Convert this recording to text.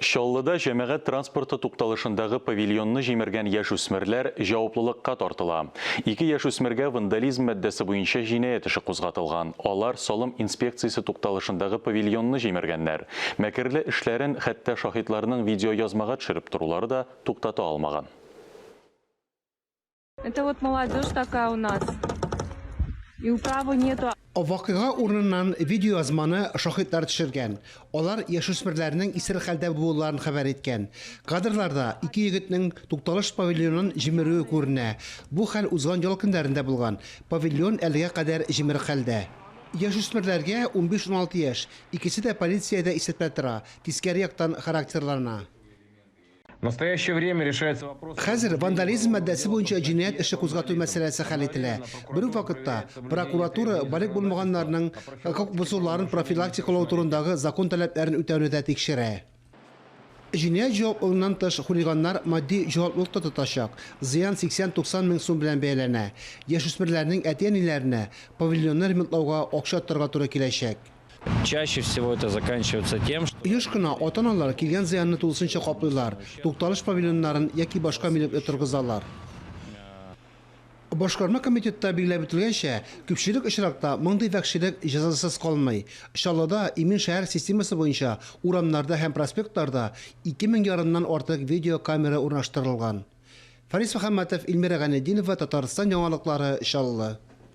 Шаллыда жәмәғәт транспорты тукталышындағы павильонны җимергән яшь үсмерләр җаваплылыкка тартыла. 2 яшь үсмергә вандализм мәддәсе буенча җинаять эше кузгатылган. Алар салым инспекциясе тукталышындагы павильонны җимергәннәр. Мәкерле эшләрен хәтта шаһитларның видеоязмага төшереп торулары да туктата алмаган. Это вот молодежь такая у нас. И управы нету. Вакыйга урынынан видеоязманы шаһитлар төшергән. Алар яшүсмерләрнең исер хәлдә булуларын хәбәр иткән. Кадрларда 2 егетнең тукталыш павильонын җимерүе күренә. Бу хәл узган ел көндәрендә булган. Павильон әлегә кадәр җимер хәлдә. Яшүсмерләргә 15-16 яшь, икесе дә полициядә исәпләп тора. Тискәре яктан характерларына. В настоящее время решается вопрос... Хәзер вандализм мәддәсе буенча җинаять эше кузгату мәсьәләсе хәл ителә. Бер үк вакытта прокуратура балык булмаганнарның хокук бозуларын профилактикалау турындагы закон таләпләрен үтәүне дә тикшерә. Җинаять җаваплылыгыннан тыш хулиганнар матди җаваплылыкта тотачак. Зыян 80-90 мең сум белән бәяләнә. Яшүсмерләрнең әти-әниләренә павильонны ремонтлауга акча торырга туры киләчәк. Чаще всего это заканчивается тем, что... Еш кына ата-аналар килгән зыянны тулысынча каплыйлар. Тукталыш павильоннарын яки башка миллекне торгызалар. Башкарма комитетта билгеләп үтелгәнчә, күпчелек очракта мондый вәхшилек җәзасыз калмый. Шаллыда Имин шәһәр системасы буенча урамнарда һәм проспектларда 2000 ярымнан артык видеокамера урнаштырылган. Фарис Мөхәммәтов, Илмира Гайнетдинова, Татарстан яңалыклары, Шаллы.